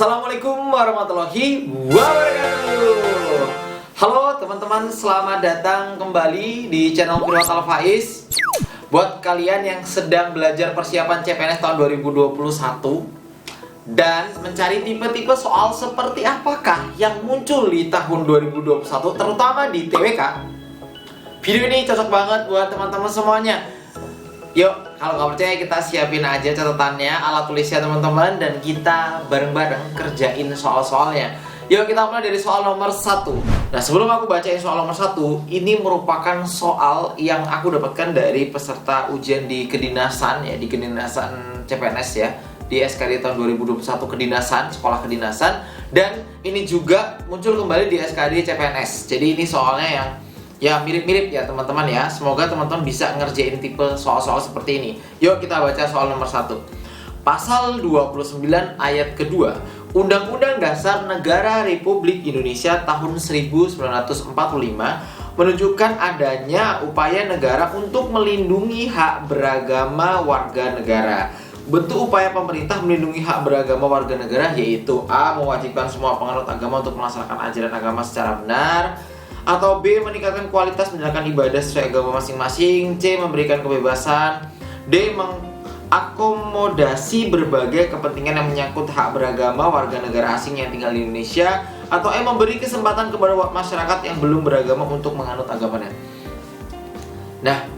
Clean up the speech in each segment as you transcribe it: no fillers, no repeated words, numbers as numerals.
Assalamualaikum warahmatullahi wabarakatuh. Halo teman-teman, selamat datang kembali di channel Firwat Al Faiz. Buat kalian yang sedang belajar persiapan CPNS tahun 2021 dan mencari tipe-tipe soal seperti apakah yang muncul di tahun 2021, terutama di TWK, video ini cocok banget buat teman-teman semuanya. Yuk, kalau nggak percaya kita siapin aja catatannya, alat tulisnya teman-teman, dan kita bareng-bareng kerjain soal-soalnya. Yuk kita mulai dari soal nomor 1. Nah, sebelum aku bacain soal nomor 1, ini merupakan soal yang aku dapatkan dari peserta ujian di kedinasan ya, di kedinasan CPNS ya, di SKD tahun 2021 kedinasan, sekolah kedinasan, dan ini juga muncul kembali di SKD CPNS. Jadi ini soalnya yang ya mirip-mirip ya teman-teman ya. Semoga teman-teman bisa ngerjain tipe soal-soal seperti ini. Yuk kita baca soal nomor 1. Pasal 29 ayat kedua Undang-Undang Dasar Negara Republik Indonesia tahun 1945 menunjukkan adanya upaya negara untuk melindungi hak beragama warga negara. Bentuk upaya pemerintah melindungi hak beragama warga negara yaitu A. Mewajibkan semua penganut agama untuk melaksanakan ajaran agama secara benar, atau B. Meningkatkan kualitas menjalankan ibadah sesuai agama masing-masing, C. Memberikan kebebasan, D. Mengakomodasi berbagai kepentingan yang menyangkut hak beragama warga negara asing yang tinggal di Indonesia, atau E. Memberi kesempatan kepada masyarakat yang belum beragama untuk menganut agamanya. Nah,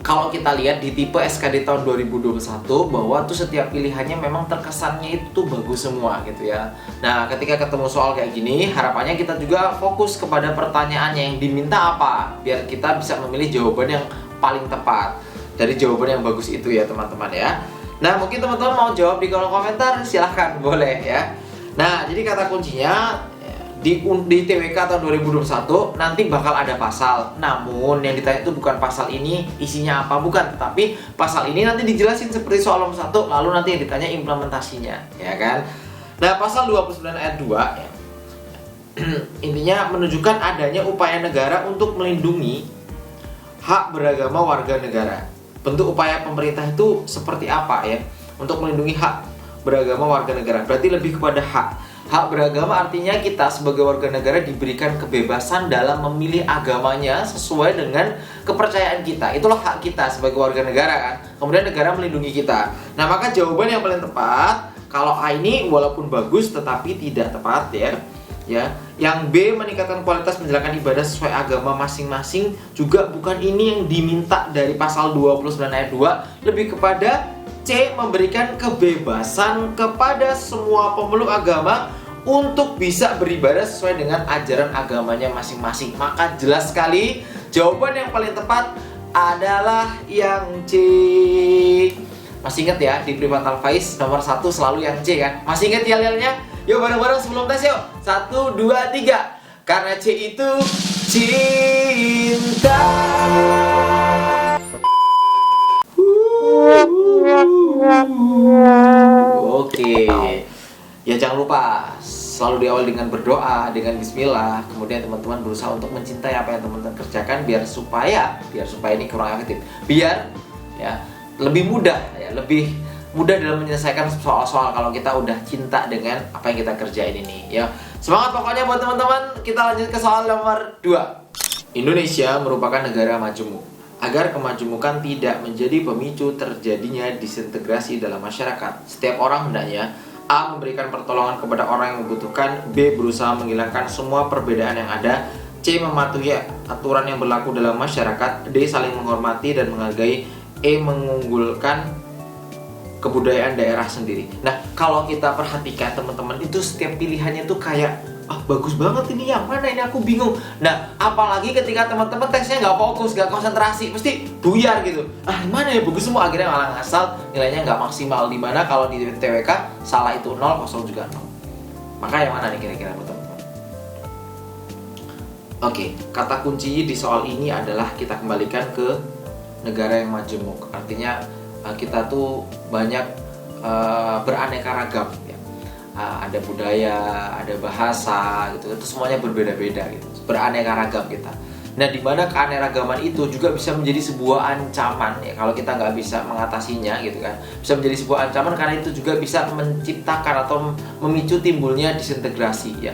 kalau kita lihat di tipe SKD tahun 2021 bahwa tuh setiap pilihannya memang terkesannya itu bagus semua gitu ya. Nah, ketika ketemu soal kayak gini, harapannya kita juga fokus kepada pertanyaannya yang diminta apa, biar kita bisa memilih jawaban yang paling tepat dari jawaban yang bagus itu ya teman-teman ya. Nah, mungkin teman-teman mau jawab di kolom komentar, silahkan, boleh ya. Nah, jadi kata kuncinya di TWK tahun 2021 nanti bakal ada pasal. Namun yang ditanya itu bukan pasal ini isinya apa, bukan, tapi pasal ini nanti dijelasin seperti soal nomor 1, lalu nanti yang ditanya implementasinya, ya kan? Nah, pasal 29 ayat 2 ya, intinya menunjukkan adanya upaya negara untuk melindungi hak beragama warga negara. Bentuk upaya pemerintah itu seperti apa ya untuk melindungi hak beragama warga negara? Berarti lebih kepada hak. Hak beragama artinya kita sebagai warga negara diberikan kebebasan dalam memilih agamanya sesuai dengan kepercayaan kita. Itulah hak kita sebagai warga negara kan. Kemudian negara melindungi kita. Nah, maka jawaban yang paling tepat kalau A ini walaupun bagus tetapi tidak tepat ya. Ya, yang B meningkatkan kualitas menjalankan ibadah sesuai agama masing-masing juga bukan ini yang diminta dari pasal 29 ayat 2, lebih kepada C. Memberikan kebebasan kepada semua pemeluk agama untuk bisa beribadah sesuai dengan ajaran agamanya masing-masing. Maka jelas sekali jawaban yang paling tepat adalah yang C. Masih ingat ya, di Firwat Al Faiz nomor 1 selalu yang C kan? Masih ingat yel-yelnya? Yuk bareng-bareng sebelum tes yuk. 1, 2, 3. Karena C itu cinta. Oke. Ya jangan lupa selalu diawali dengan berdoa, dengan bismillah. Kemudian teman-teman berusaha untuk mencintai apa yang teman-teman kerjakan biar supaya ini kurang efektif. Biar ya lebih mudah ya, lebih mudah dalam menyelesaikan soal-soal kalau kita udah cinta dengan apa yang kita kerjain ini ya. Semangat pokoknya buat teman-teman. Kita lanjut ke soal nomor 2. Indonesia merupakan negara majemuk. Agar kemajemukan tidak menjadi pemicu terjadinya disintegrasi dalam masyarakat, setiap orang hendaknya A. Memberikan pertolongan kepada orang yang membutuhkan, B. Berusaha menghilangkan semua perbedaan yang ada, C. Mematuhi aturan yang berlaku dalam masyarakat, D. Saling menghormati dan menghargai, E. Mengunggulkan kebudayaan daerah sendiri. Nah, kalau kita perhatikan teman-teman, itu setiap pilihannya tuh kayak bagus banget ini, yang mana ini aku bingung. Nah, apalagi ketika teman-teman tesnya nggak fokus, nggak konsentrasi, pasti buyar gitu. Mana ya bagus semua, akhirnya malah ngasal, nilainya nggak maksimal. Dimana kalau di TWK salah itu 0, kosong juga 0. Maka yang mana nih kira-kira teman-teman? Oke, kata kunci di soal ini adalah kita kembalikan ke negara yang majemuk. Artinya kita tuh banyak beraneka ragam ya. Ada budaya, ada bahasa gitu, itu semuanya berbeda-beda gitu, beraneka ragam kita. Nah, di mana keanekaragaman itu juga bisa menjadi sebuah ancaman ya kalau kita nggak bisa mengatasinya gitu kan. Bisa menjadi sebuah ancaman karena itu juga bisa menciptakan atau memicu timbulnya disintegrasi ya.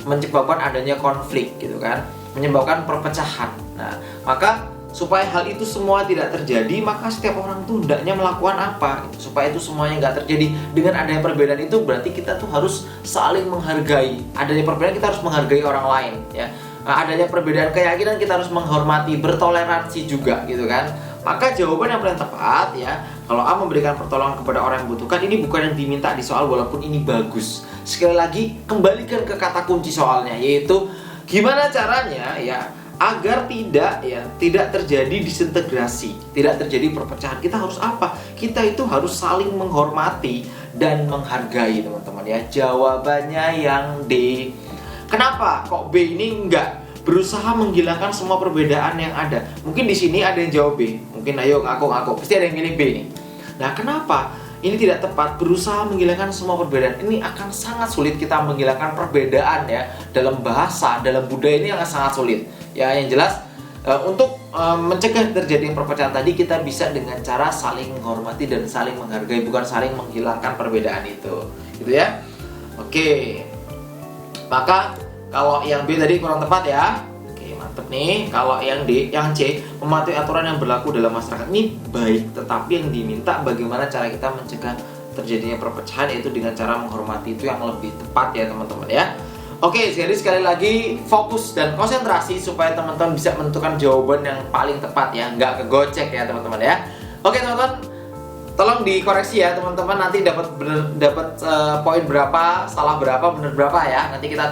Menyebabkan adanya konflik gitu kan, menyebabkan perpecahan. Nah, maka supaya hal itu semua tidak terjadi, maka setiap orang tuh hendaknya melakukan apa gitu, supaya itu semuanya nggak terjadi. Dengan adanya perbedaan itu berarti kita tuh harus saling menghargai. Adanya perbedaan, kita harus menghargai orang lain ya. Nah, adanya perbedaan keyakinan, kita harus menghormati, bertoleransi juga gitu kan. Maka jawaban yang paling tepat ya, kalau A memberikan pertolongan kepada orang yang membutuhkan, ini bukan yang diminta di soal walaupun ini bagus. Sekali lagi, kembalikan ke kata kunci soalnya, yaitu gimana caranya ya agar tidak terjadi disintegrasi, tidak terjadi perpecahan. Kita harus apa? Kita itu harus saling menghormati dan menghargai, teman-teman ya. Jawabannya yang D. Kenapa kok B ini enggak berusaha menghilangkan semua perbedaan yang ada? Mungkin di sini ada yang jawab B. Mungkin ayo ngaku. Pasti ada yang milih B nih. Nah, kenapa ini tidak tepat? Berusaha menghilangkan semua perbedaan. Ini akan sangat sulit kita menghilangkan perbedaan ya. Dalam bahasa, dalam budaya ini akan sangat sulit. Ya, yang jelas untuk mencegah terjadinya perpecahan tadi, kita bisa dengan cara saling menghormati dan saling menghargai, bukan saling menghilangkan perbedaan itu. Gitu ya. Oke. Maka kalau yang B tadi kurang tepat ya. Oke, mantep nih. Kalau yang D, yang C, mematuhi aturan yang berlaku dalam masyarakat, ini baik, tetapi yang diminta bagaimana cara kita mencegah terjadinya perpecahan, yaitu dengan cara menghormati. Itu yang lebih tepat ya teman-teman ya. Oke, jadi sekali lagi fokus dan konsentrasi supaya teman-teman bisa menentukan jawaban yang paling tepat ya, nggak kegocek ya teman-teman ya. Oke teman-teman, tolong dikoreksi ya teman-teman, nanti dapat poin berapa, salah berapa, benar berapa ya. Nanti kita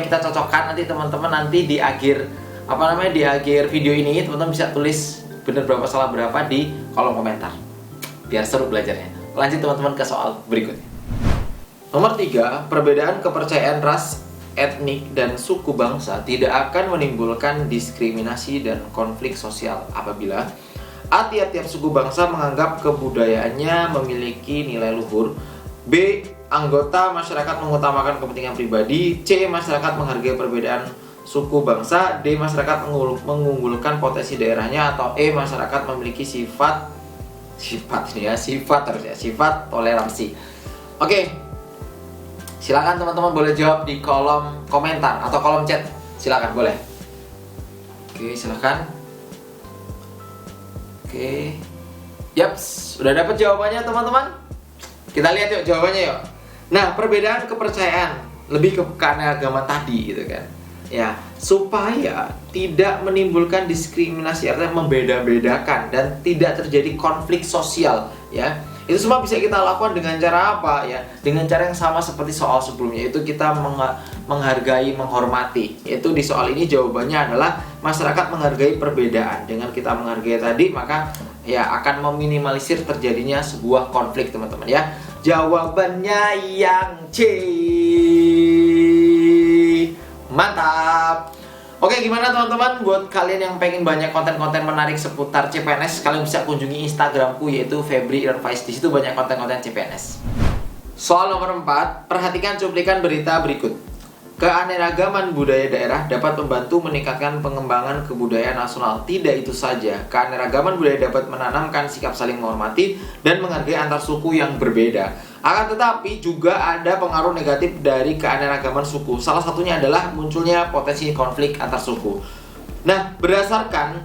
kita cocokkan nanti teman-teman, nanti di akhir di akhir video ini teman-teman bisa tulis benar berapa, salah berapa di kolom komentar. Biar seru belajarnya. Lanjut teman-teman ke soal berikutnya. Nomor 3, perbedaan kepercayaan ras, etnik, dan suku bangsa tidak akan menimbulkan diskriminasi dan konflik sosial apabila A. Tiap-tiap suku bangsa menganggap kebudayaannya memiliki nilai luhur. B. Anggota masyarakat mengutamakan kepentingan pribadi. C. Masyarakat menghargai perbedaan suku bangsa. D. Masyarakat mengunggulkan potensi daerahnya. Atau E. Masyarakat memiliki sifat toleransi. Oke, silakan teman-teman boleh jawab di kolom komentar atau kolom chat. Silakan, boleh. Oke, silakan. Oke. Yaps, udah dapat jawabannya teman-teman? Kita lihat yuk jawabannya yuk. Nah, perbedaan kepercayaan lebih ke keanekaragaman tadi gitu kan. Ya, supaya tidak menimbulkan diskriminasi, artinya membeda-bedakan dan tidak terjadi konflik sosial ya. Itu semua bisa kita lakukan dengan cara apa ya? Dengan cara yang sama seperti soal sebelumnya, yaitu kita menghargai, menghormati. Yaitu di soal ini jawabannya adalah masyarakat menghargai perbedaan. Dengan kita menghargai tadi, maka ya akan meminimalisir terjadinya sebuah konflik teman-teman ya. Jawabannya yang C. Mantap. Oke, gimana teman-teman? Buat kalian yang pengen banyak konten-konten menarik seputar CPNS, kalian bisa kunjungi Instagramku, yaitu Febri dan Faiz. Di situ banyak konten-konten CPNS. Soal nomor 4, perhatikan cuplikan berita berikut. Keanekaragaman budaya daerah dapat membantu meningkatkan pengembangan kebudayaan nasional. Tidak itu saja, keanekaragaman budaya dapat menanamkan sikap saling menghormati dan menghargai antar suku yang berbeda. Akan tetapi juga ada pengaruh negatif dari keanekaragaman suku. Salah satunya adalah munculnya potensi konflik antar suku. Nah, berdasarkan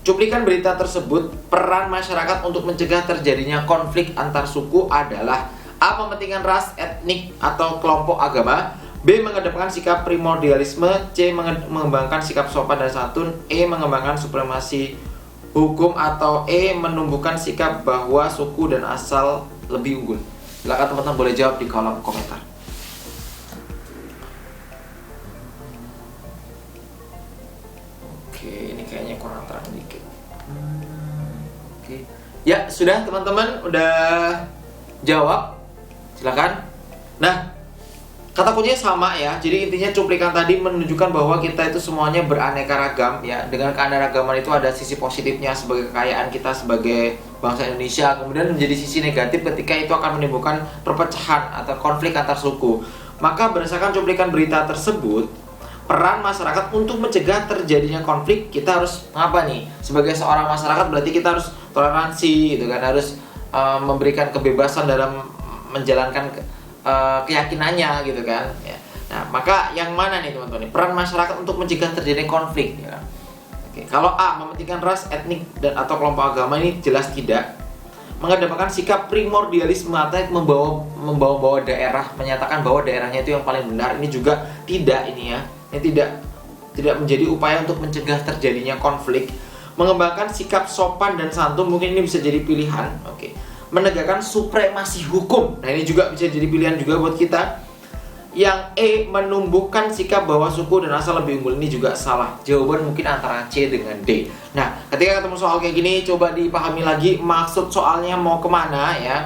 cuplikan berita tersebut, peran masyarakat untuk mencegah terjadinya konflik antar suku adalah A. Mementingkan ras, etnik, atau kelompok agama. B. Mengedepankan sikap primordialisme. C. Mengembangkan sikap sopan dan santun. E. Mengembangkan supremasi hukum. Atau E. Menumbuhkan sikap bahwa suku dan asal lebih unggul. Silakan teman-teman boleh jawab di kolom komentar. Oke, ini kayaknya kurang terang dikit. Oke. Ya, sudah teman-teman udah jawab. Silakan. Nah, kata kuncinya sama ya. Jadi intinya cuplikan tadi menunjukkan bahwa kita itu semuanya beraneka ragam ya. Dengan keanekaragaman itu ada sisi positifnya sebagai kekayaan kita sebagai bangsa Indonesia. Kemudian menjadi sisi negatif ketika itu akan menimbulkan perpecahan atau konflik antar suku. Maka berdasarkan cuplikan berita tersebut, peran masyarakat untuk mencegah terjadinya konflik, kita harus apa nih? Sebagai seorang masyarakat berarti kita harus toleransi gitu kan, harus memberikan kebebasan dalam menjalankan keyakinannya gitu kan ya. Nah, maka yang mana nih teman-teman? Peran masyarakat untuk mencegah terjadinya konflik ya kan? Oke, kalau A, mementingkan ras, etnik dan atau kelompok agama, ini jelas tidak. Mengedepankan sikap primordialisme atau membawa daerah, menyatakan bahwa daerahnya itu yang paling benar, ini juga tidak ini ya. Ini tidak menjadi upaya untuk mencegah terjadinya konflik. Mengembangkan sikap sopan dan santun, mungkin ini bisa jadi pilihan. Oke. Menegakkan supremasi hukum. Nah, ini juga bisa jadi pilihan juga buat kita. Yang E, menumbuhkan sikap bahwa suku dan asal lebih unggul, ini juga salah. Jawaban mungkin antara C dengan D. Nah, ketika ketemu soal kayak gini, coba dipahami lagi maksud soalnya mau kemana ya.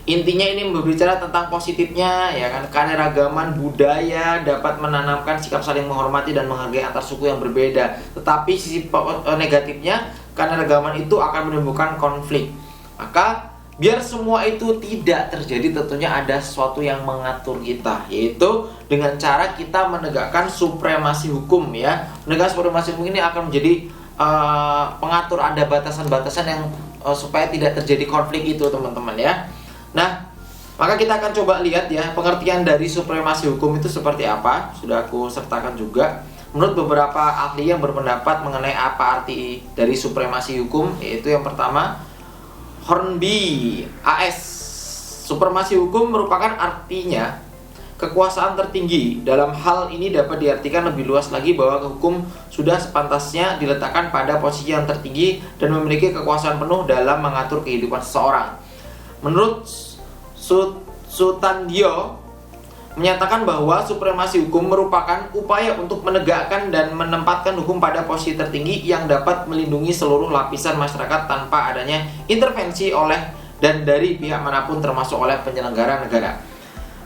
Intinya ini berbicara tentang positifnya ya kan, keanekaragaman budaya dapat menanamkan sikap saling menghormati dan menghargai antar suku yang berbeda. Tetapi sisi negatifnya, keanekaragaman itu akan menimbulkan konflik. Maka biar semua itu tidak terjadi, tentunya ada sesuatu yang mengatur kita, yaitu dengan cara kita menegakkan supremasi hukum ya. Menegakkan supremasi hukum ini akan menjadi pengatur, ada batasan-batasan yang supaya tidak terjadi konflik itu teman-teman ya. Nah, maka kita akan coba lihat ya pengertian dari supremasi hukum itu seperti apa. Sudah aku sertakan juga. Menurut beberapa ahli yang berpendapat mengenai apa arti dari supremasi hukum, yaitu yang pertama Hornby AS, supremasi hukum merupakan artinya kekuasaan tertinggi. Dalam hal ini dapat diartikan lebih luas lagi bahwa hukum sudah sepantasnya diletakkan pada posisi yang tertinggi dan memiliki kekuasaan penuh dalam mengatur kehidupan seseorang. Menurut Sutandio menyatakan bahwa supremasi hukum merupakan upaya untuk menegakkan dan menempatkan hukum pada posisi tertinggi yang dapat melindungi seluruh lapisan masyarakat tanpa adanya intervensi oleh dan dari pihak manapun termasuk oleh penyelenggara negara.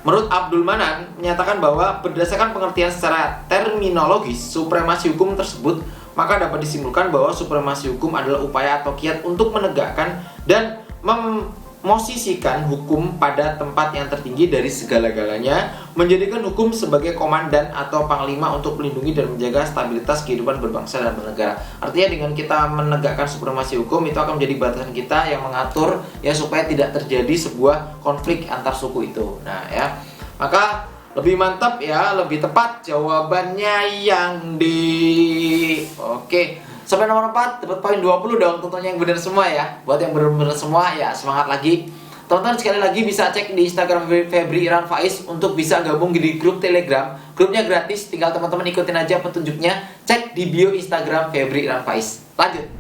Menurut Abdul Manan menyatakan bahwa berdasarkan pengertian secara terminologis supremasi hukum tersebut, maka dapat disimpulkan bahwa supremasi hukum adalah upaya atau kiat untuk menegakkan dan memosisikan hukum pada tempat yang tertinggi dari segala-galanya, menjadikan hukum sebagai komandan atau panglima untuk melindungi dan menjaga stabilitas kehidupan berbangsa dan bernegara. Artinya dengan kita menegakkan supremasi hukum itu akan menjadi batasan kita yang mengatur ya supaya tidak terjadi sebuah konflik antar suku itu. Nah ya, maka lebih mantap ya, lebih tepat jawabannya yang di oke. Sampai nomor 4 dapat poin 20 dong, tentunya yang benar semua ya. Buat yang benar-benar semua ya semangat lagi. Teman-teman sekali lagi bisa cek di Instagram Febri Iran Faiz untuk bisa gabung di grup Telegram. Grupnya gratis, tinggal teman-teman ikutin aja petunjuknya. Cek di bio Instagram Febri Iran Faiz. Lanjut.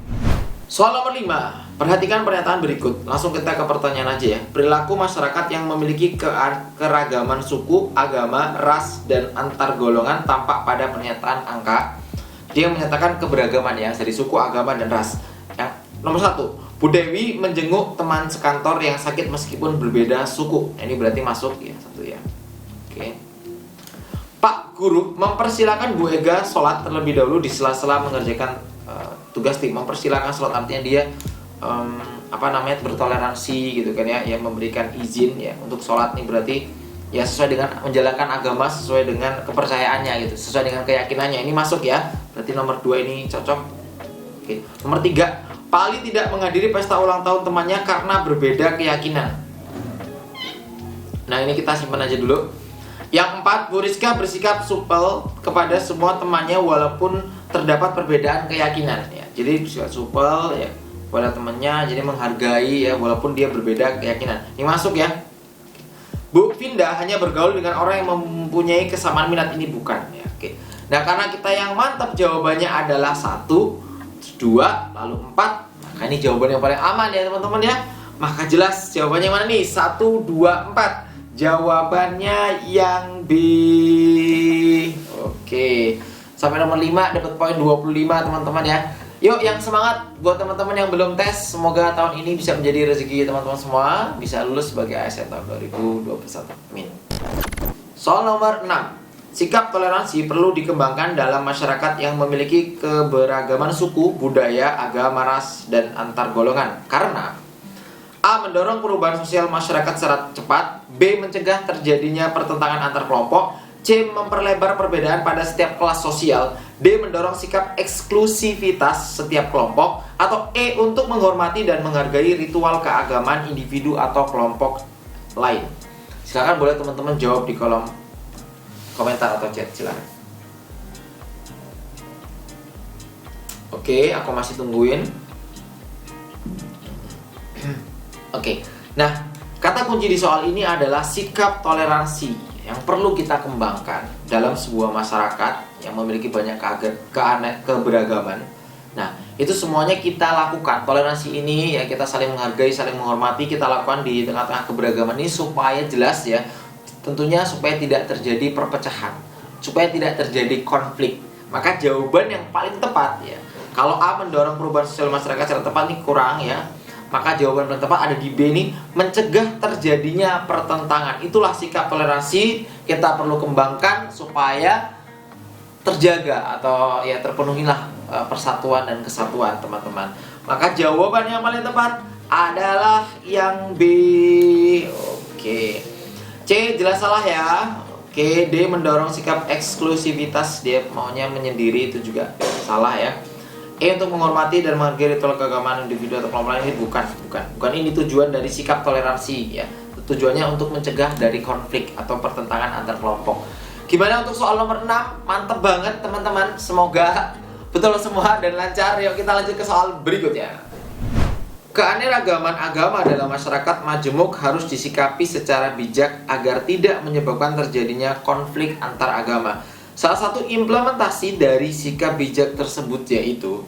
Soal nomor 5. Perhatikan pernyataan berikut. Langsung kita ke pertanyaan aja ya. Perilaku masyarakat yang memiliki keragaman suku, agama, ras, dan antar golongan tampak pada pernyataan angka. Dia menyatakan keberagaman ya dari suku, agama, dan ras. Yang nomor 1, Bu Dewi menjenguk teman sekantor yang sakit meskipun berbeda suku. Nah, ini berarti masuk ya, satu ya. Oke. Pak Guru mempersilakan Bu Ega sholat terlebih dahulu di sela-sela mengerjakan tugas tim. Mempersilakan sholat artinya dia bertoleransi gitu kan ya, yang memberikan izin ya untuk sholat nih berarti ya sesuai dengan menjalankan agama, sesuai dengan kepercayaannya gitu, sesuai dengan keyakinannya. Ini masuk ya. Berarti nomor 2 ini cocok. Oke. Nomor 3, Pak Ali tidak menghadiri pesta ulang tahun temannya karena berbeda keyakinan. Nah, ini kita simpan aja dulu. Yang 4, Bu Rizka bersikap supel kepada semua temannya walaupun terdapat perbedaan keyakinan ya. Jadi bersikap supel ya kepada temannya, jadi menghargai ya walaupun dia berbeda keyakinan. Ini masuk ya. Bu Vinda hanya bergaul dengan orang yang mempunyai kesamaan minat, ini bukan ya. Oke. Nah, karena kita yang mantap jawabannya adalah 1, 2, lalu 4. Maka ini jawaban yang paling aman ya teman-teman ya. Maka jelas jawabannya mana nih? 1, 2, 4. Jawabannya yang B. Oke. Sampai nomor 5 dapat poin 25 teman-teman ya. Yuk yang semangat buat teman-teman yang belum tes. Semoga tahun ini bisa menjadi rezeki teman-teman semua, bisa lulus sebagai ASN tahun 2021. Amin. Soal nomor 6. Sikap toleransi perlu dikembangkan dalam masyarakat yang memiliki keberagaman suku, budaya, agama, ras, dan antar golongan. Karena A. Mendorong perubahan sosial masyarakat secara cepat. B. Mencegah terjadinya pertentangan antar kelompok. C. Memperlebar perbedaan pada setiap kelas sosial. D. Mendorong sikap eksklusivitas setiap kelompok. Atau E. Untuk menghormati dan menghargai ritual keagamaan individu atau kelompok lain. Silahkan boleh teman-teman jawab di kolom komentar atau chat, silahkan. Oke, aku masih tungguin. Oke, nah kata kunci di soal ini adalah sikap toleransi yang perlu kita kembangkan dalam sebuah masyarakat yang memiliki banyak keberagaman. Nah, itu semuanya kita lakukan. Toleransi ini ya, kita saling menghargai, saling menghormati, kita lakukan di tengah-tengah keberagaman ini supaya jelas ya. Tentunya supaya tidak terjadi perpecahan, supaya tidak terjadi konflik. Maka jawaban yang paling tepat ya, kalau A mendorong perubahan sosial masyarakat secara tepat ini kurang ya, maka jawaban paling tepat ada di B ini, mencegah terjadinya pertentangan. Itulah sikap toleransi kita perlu kembangkan supaya terjaga atau ya terpenuhilah persatuan dan kesatuan teman-teman. Maka jawaban yang paling tepat adalah yang B. Oke. C jelas salah ya. Oke, D mendorong sikap eksklusivitas, dia maunya menyendiri, itu juga salah ya. E untuk menghormati dan menghargai ritual keagamaan individu atau kelompok lain, ini bukan ini tujuan dari sikap toleransi ya. Tujuannya untuk mencegah dari konflik atau pertentangan antar kelompok. Gimana untuk soal nomor 6? Mantep banget teman-teman. Semoga betul semua dan lancar. Yuk kita lanjut ke soal berikutnya. Keanekaragaman agama dalam masyarakat majemuk harus disikapi secara bijak agar tidak menyebabkan terjadinya konflik antar agama. Salah satu implementasi dari sikap bijak tersebut yaitu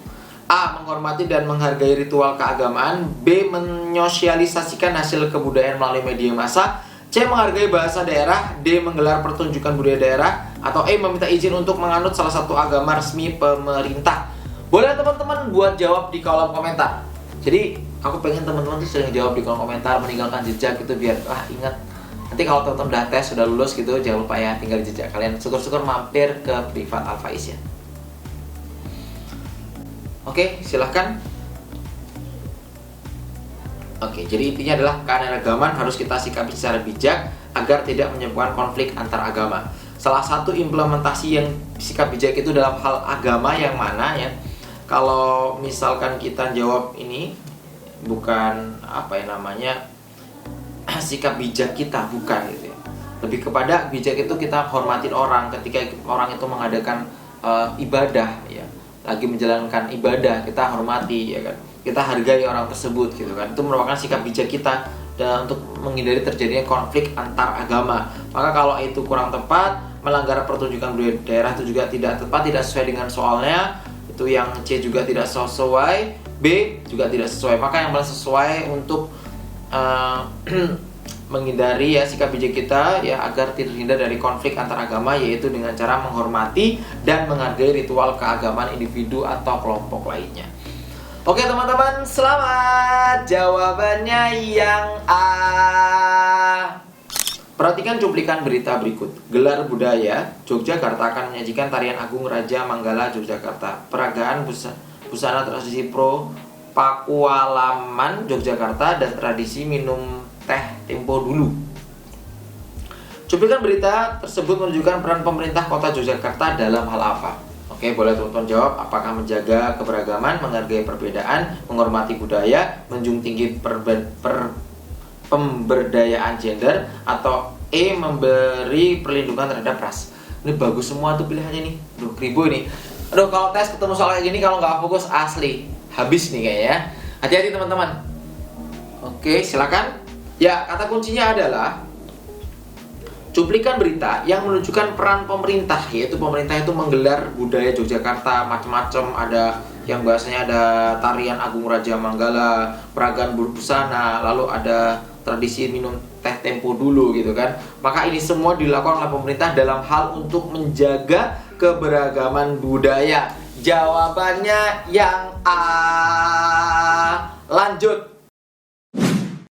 A. Menghormati dan menghargai ritual keagamaan. B. Menyosialisasikan hasil kebudayaan melalui media massa. C. Menghargai bahasa daerah. D. Menggelar pertunjukan budaya daerah. Atau E. Meminta izin untuk menganut salah satu agama resmi pemerintah. Boleh teman-teman buat jawab di kolom komentar. Jadi aku pengen teman-teman tuh sering jawab di kolom komentar, meninggalkan jejak gitu biar ingat. Nanti kalau teman-teman udah tes, sudah lulus gitu, jangan lupa ya tinggal jejak kalian. Syukur-syukur mampir ke privat Al-Faiz ya. Oke, silahkan. Oke, jadi intinya adalah keanekaragaman harus kita sikapi secara bijak agar tidak menyebabkan konflik antar agama. Salah satu implementasi yang sikap bijak itu dalam hal agama yang mana ya? Kalau misalkan kita jawab ini bukan sikap bijak kita, bukan gitu ya. Lebih kepada bijak itu kita hormatin orang ketika orang itu mengadakan ibadah ya. Lagi menjalankan ibadah, kita hormati ya kan. Kita hargai orang tersebut gitu kan. Itu merupakan sikap bijak kita dan untuk menghindari terjadinya konflik antar agama. Maka kalau itu kurang tepat, melanggar pertunjukan budaya daerah itu juga tidak tepat, tidak sesuai dengan soalnya. Itu yang C juga tidak sesuai, B juga tidak sesuai. Maka yang paling sesuai untuk menghindari ya sikap bijak kita ya agar terhindar dari konflik antar agama, yaitu dengan cara menghormati dan menghargai ritual keagamaan individu atau kelompok lainnya. Oke teman-teman, selamat. Jawabannya yang A. Perhatikan cuplikan berita berikut. Gelar budaya Yogyakarta akan menyajikan tarian Agung Raja Manggala Yogyakarta. Peragaan busana tradisi pro Pakualaman Yogyakarta dan tradisi minum teh tempo dulu. Cuplikan berita tersebut menunjukkan peran pemerintah kota Yogyakarta dalam hal apa? Oke, boleh teman-teman jawab. Apakah menjaga keberagaman, menghargai perbedaan, menghormati budaya, menjunjung tinggi pemberdayaan gender, atau E. Memberi perlindungan terhadap ras? Ini bagus semua tuh pilihannya nih. Aduh, kribo ini. Aduh, kalau tes ketemu soal kayak gini, kalau nggak fokus asli habis nih kayaknya. Hati-hati teman-teman. Oke, silakan. Ya, kata kuncinya adalah cuplikan berita yang menunjukkan peran pemerintah, yaitu pemerintah itu menggelar budaya Yogyakarta macam-macam. Ada yang bahasanya ada tarian Agung Raja Manggala, peragaan busana, lalu ada tradisi minum teh tempo dulu gitu kan. Maka ini semua dilakukan oleh pemerintah dalam hal untuk menjaga keberagaman budaya. Jawabannya yang A. Lanjut.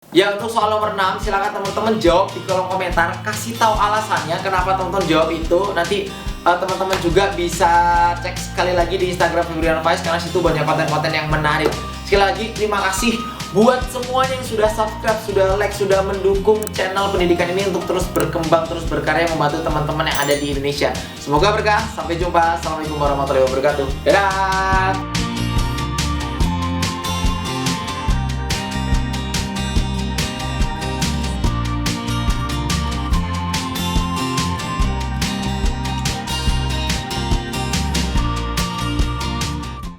Ya, untuk soal nomor 6, silakan teman-teman jawab di kolom komentar. Kasih tahu alasannya kenapa teman-teman jawab itu. Nanti teman-teman juga bisa cek sekali lagi di Instagram Febrian Faiz, karena situ banyak konten-konten yang menarik. Sekali lagi terima kasih Buat semuanya yang sudah subscribe, sudah like, sudah mendukung channel pendidikan ini untuk terus berkembang, terus berkarya, membantu teman-teman yang ada di Indonesia. Semoga berkah, sampai jumpa. Assalamualaikum warahmatullahi wabarakatuh. Dadah!